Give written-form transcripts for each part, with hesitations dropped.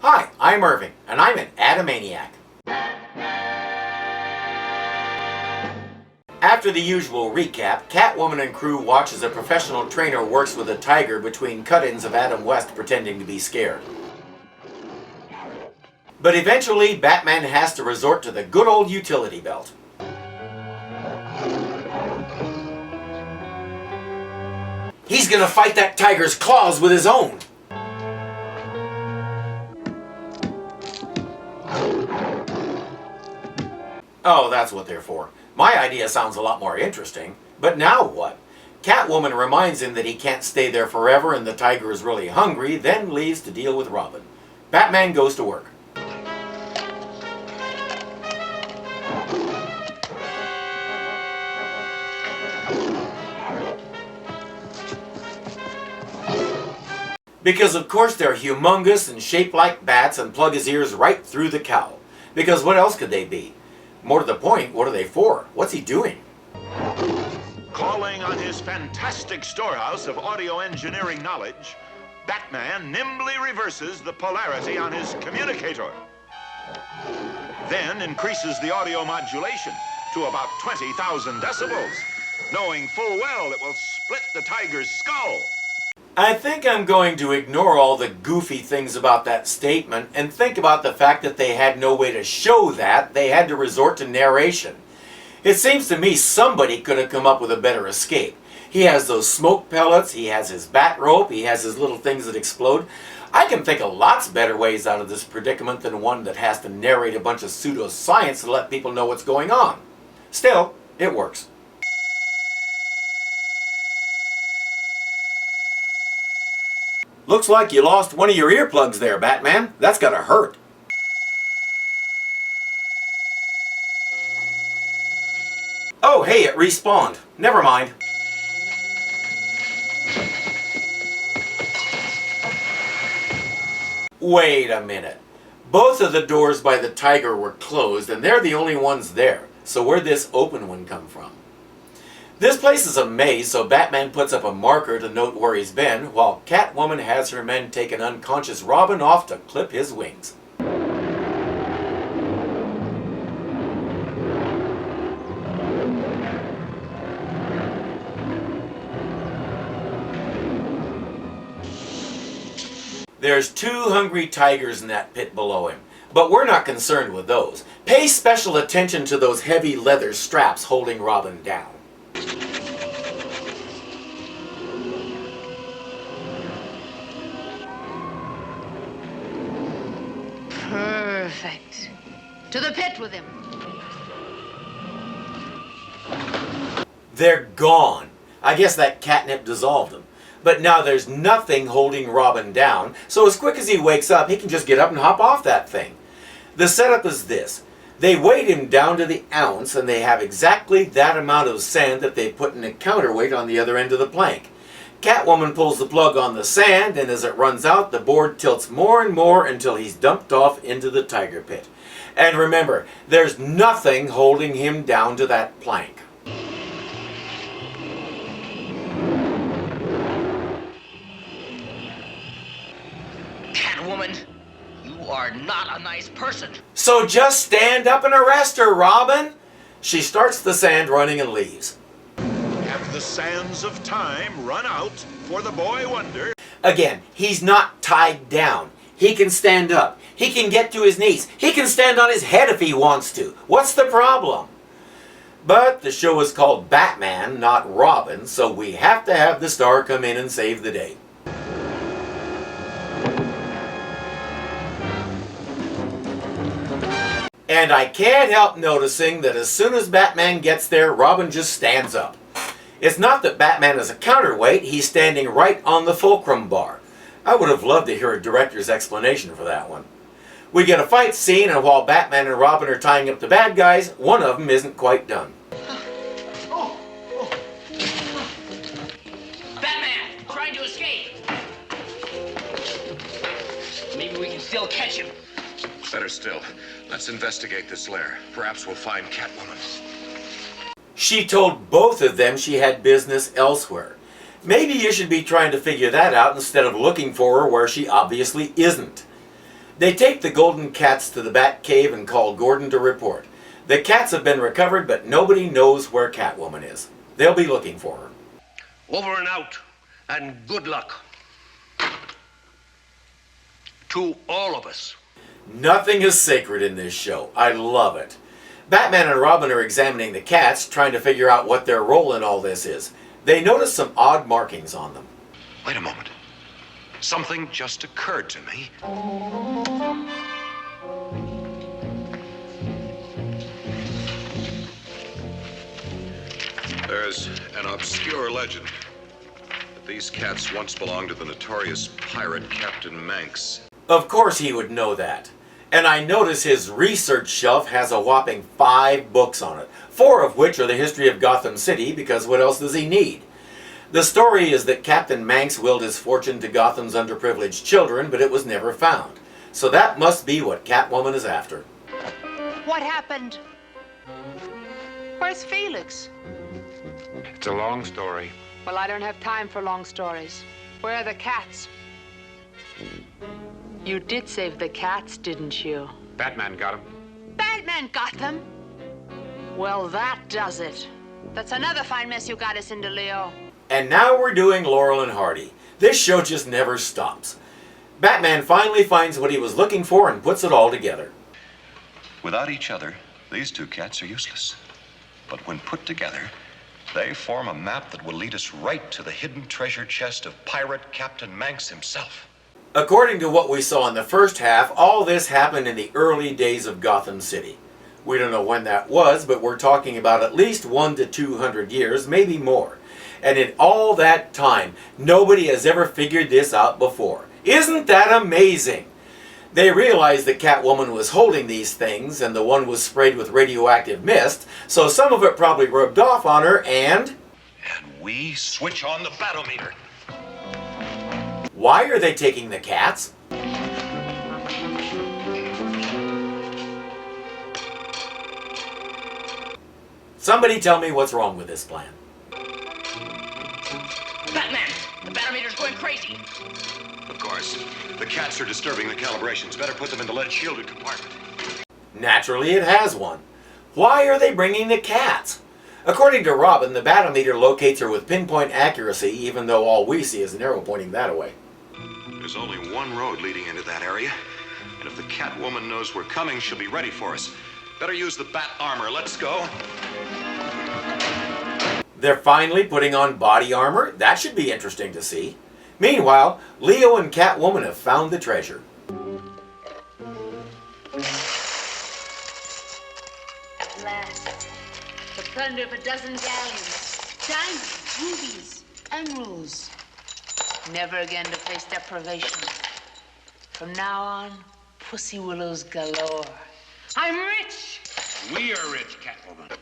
Hi, I'm Irving, and I'm an Adamaniac. After the usual recap, Catwoman and crew watch as a professional trainer works with a tiger between cut-ins of Adam West pretending to be scared. But eventually, Batman has to resort to the good old utility belt. He's gonna fight that tiger's claws with his own! Oh, that's what they're for. My idea sounds a lot more interesting. But now what? Catwoman reminds him that he can't stay there forever and the tiger is really hungry, then leaves to deal with Robin. Batman goes to work. Because of course they're humongous and shaped like bats and plug his ears right through the cowl. Because what else could they be? More to the point, what are they for? What's he doing? Calling on his fantastic storehouse of audio engineering knowledge, Batman nimbly reverses the polarity on his communicator. Then increases the audio modulation to about 20,000 decibels, knowing full well it will split the tiger's skull. I think I'm going to ignore all the goofy things about that statement and think about the fact that they had no way to show that. They had to resort to narration. It seems to me somebody could have come up with a better escape. He has those smoke pellets, he has his bat rope, he has his little things that explode. I can think of lots better ways out of this predicament than one that has to narrate a bunch of pseudoscience to let people know what's going on. Still, it works. Looks like you lost one of your earplugs there, Batman. That's gotta hurt. Oh, hey, it respawned. Never mind. Wait a minute. Both of the doors by the tiger were closed, and they're the only ones there. So where'd this open one come from? This place is a maze, so Batman puts up a marker to note where he's been, while Catwoman has her men take an unconscious Robin off to clip his wings. There's 2 hungry tigers in that pit below him, but we're not concerned with those. Pay special attention to those heavy leather straps holding Robin down. Perfect. To the pit with him. They're gone. I guess that catnip dissolved them. But now there's nothing holding Robin down, so as quick as he wakes up, he can just get up and hop off that thing. The setup is this. They weighed him down to the ounce, and they have exactly that amount of sand that they put in a counterweight on the other end of the plank. Catwoman pulls the plug on the sand, and as it runs out, the board tilts more and more until he's dumped off into the tiger pit. And remember, there's nothing holding him down to that plank. Catwoman, you are not a nice person. So just stand up and arrest her, Robin! She starts the sand running and leaves. Have the sands of time run out for the boy wonder? Again, he's not tied down. He can stand up. He can get to his knees. He can stand on his head if he wants to. What's the problem? But the show is called Batman, not Robin, so we have to have the star come in and save the day. And I can't help noticing that as soon as Batman gets there, Robin just stands up. It's not that Batman is a counterweight, he's standing right on the fulcrum bar. I would have loved to hear a director's explanation for that one. We get a fight scene, and while Batman and Robin are tying up the bad guys, one of them isn't quite done. Batman, trying to escape. Maybe we can still catch him. Better still, let's investigate this lair. Perhaps we'll find Catwoman. She told both of them she had business elsewhere. Maybe you should be trying to figure that out instead of looking for her where she obviously isn't. They take the golden cats to the Batcave and call Gordon to report. The cats have been recovered, but nobody knows where Catwoman is. They'll be looking for her. Over and out, and good luck. To all of us. Nothing is sacred in this show. I love it. Batman and Robin are examining the cats, trying to figure out what their role in all this is. They notice some odd markings on them. Wait a moment. Something just occurred to me. There's an obscure legend that these cats once belonged to the notorious pirate Captain Manx. Of course he would know that. And I notice his research shelf has a whopping 5 books on it, 4 of which are the history of Gotham City, because what else does he need? The story is that Captain Manx willed his fortune to Gotham's underprivileged children, but it was never found. So that must be what Catwoman is after. What happened? Where's Felix? It's a long story. Well, I don't have time for long stories. Where are the cats? You did save the cats, didn't you? Batman got him. Batman got them? Well, that does it. That's another fine mess you got us into, Leo. And now we're doing Laurel and Hardy. This show just never stops. Batman finally finds what he was looking for and puts it all together. Without each other, these two cats are useless. But when put together, they form a map that will lead us right to the hidden treasure chest of pirate Captain Manx himself. According to what we saw in the first half, all this happened in the early days of Gotham City. We don't know when that was, but we're talking about at least 100 to 200 years, maybe more. And in all that time, nobody has ever figured this out before. Isn't that amazing? They realized that Catwoman was holding these things, and the one was sprayed with radioactive mist, so some of it probably rubbed off on her, and we switch on the bathymeter. why are they taking the cats? Somebody tell me what's wrong with this plan. Batman, the bathymeter's going crazy. Of course. The cats are disturbing the calibrations. Better put them in the lead-shielded compartment. Naturally, it has one. Why are they bringing the cats? According to Robin, the bathymeter locates her with pinpoint accuracy, even though all we see is an arrow pointing that way. There's only one road leading into that area. And if the Catwoman knows we're coming, she'll be ready for us. Better use the bat armor. Let's go. They're finally putting on body armor. That should be interesting to see. Meanwhile, Leo and Catwoman have found the treasure. At last, the plunder of a dozen galleons, diamonds, rubies, emeralds. Never again to face deprivation. From now on, pussy willows galore. I'm rich! We are rich, Catwoman.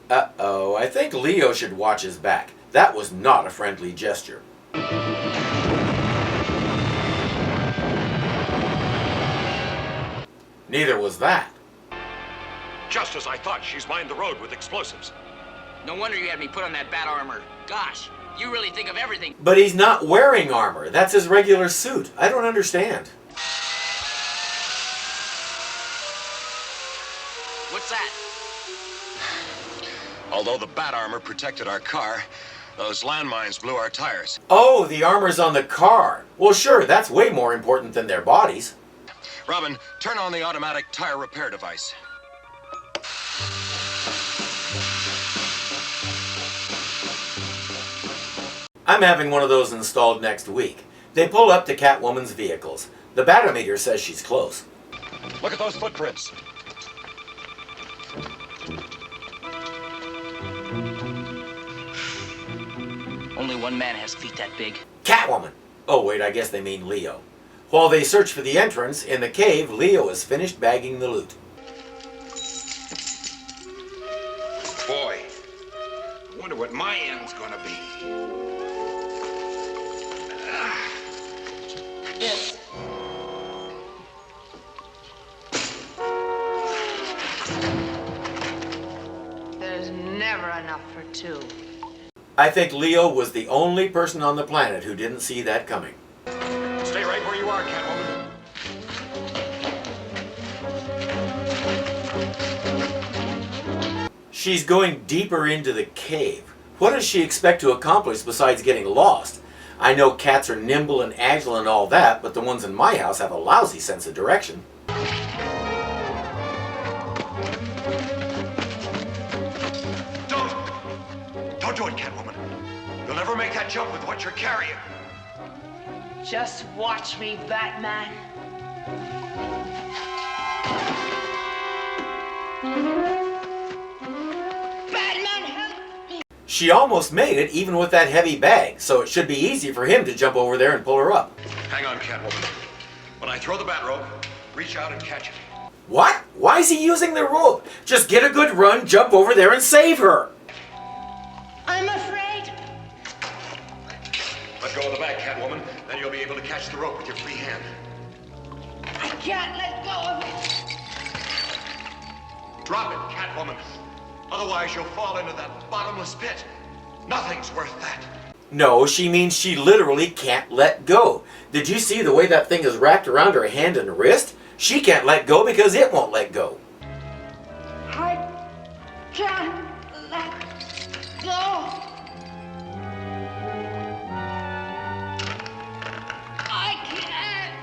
Uh-oh, I think Leo should watch his back. That was not a friendly gesture. Neither was that. Just as I thought, she's mined the road with explosives. No wonder you had me put on that bat armor. Gosh, you really think of everything. But he's not wearing armor. That's his regular suit. I don't understand. What's that? Although the bat armor protected our car, those landmines blew our tires. Oh, the armor's on the car. Well, sure, that's way more important than their bodies. Robin, turn on the automatic tire repair device. I'm having one of those installed next week. They pull up to Catwoman's vehicles. The bathymeter says she's close. Look at those footprints. Only one man has feet that big. Catwoman! Oh wait, I guess they mean Leo. While they search for the entrance, in the cave, Leo has finished bagging the loot. Boy, I wonder what my end's gonna be. This. There's never enough for two. I think Leo was the only person on the planet who didn't see that coming. Stay right where you are, Catwoman. She's going deeper into the cave. What does she expect to accomplish besides getting lost? I know cats are nimble and agile and all that, but the ones in my house have a lousy sense of direction. Don't do it, Catwoman. You'll never make that jump with what you're carrying. Just watch me, Batman. Batman, help me! She almost made it even with that heavy bag, so it should be easy for him to jump over there and pull her up. Hang on, Catwoman. When I throw the bat rope, reach out and catch it. What? Why is he using the rope? Just get a good run, jump over there and save her. I'm afraid. Let go of the bag, Catwoman. Then you'll be able to catch the rope with your free hand. I can't let go of it. Drop it, Catwoman. Otherwise, you'll fall into that bottomless pit. Nothing's worth that. No, she means she literally can't let go. Did you see the way that thing is wrapped around her hand and wrist? She can't let go because it won't let go. I can't let go. I can't.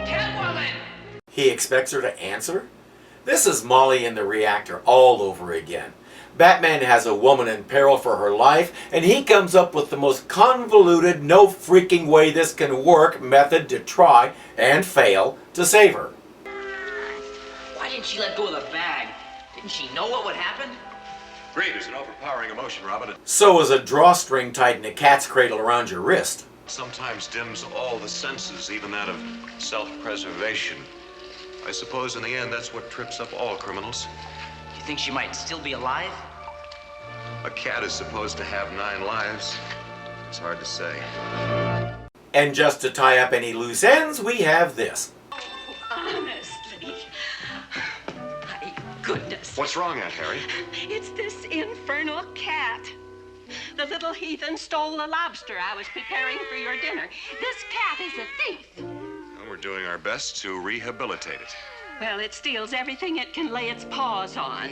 Catwoman! He expects her to answer? This is Molly in the reactor all over again. Batman has a woman in peril for her life, and he comes up with the most convoluted, no freaking way this can work method to try, and fail, to save her. Why didn't she let go of the bag? Didn't she know what would happen? Greed is an overpowering emotion, Robin. It So is a drawstring tied in a cat's cradle around your wrist. sometimes dims all the senses, even that of self-preservation. I suppose in the end, that's what trips up all criminals. You think she might still be alive? A cat is supposed to have 9 lives. It's hard to say. And just to tie up any loose ends, we have this. Honestly, my goodness. What's wrong, Aunt Harry? It's this infernal cat. The little heathen stole the lobster I was preparing for your dinner. This cat is a thief. Well, we're doing our best to rehabilitate it. Well, it steals everything it can lay its paws on.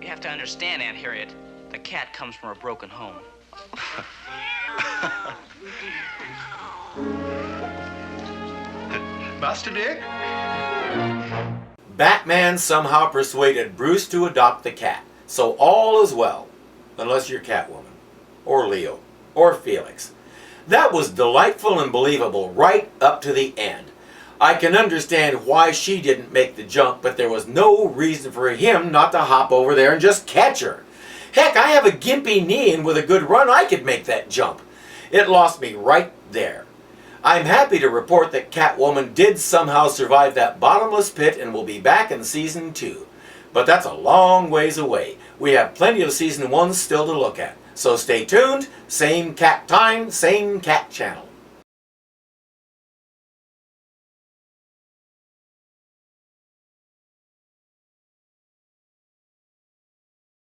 You have to understand, Aunt Harriet. The cat comes from a broken home. Master Dick? Batman somehow persuaded Bruce to adopt the cat, so all is well. Unless you're Catwoman, or Leo, or Felix. That was delightful and believable right up to the end. I can understand why she didn't make the jump, but there was no reason for him not to hop over there and just catch her. Heck, I have a gimpy knee, and with a good run I could make that jump. It lost me right there. I'm happy to report that Catwoman did somehow survive that bottomless pit and will be back in Season 2. But that's a long ways away. We have plenty of Season 1 still to look at. So stay tuned, same cat time, same cat channel.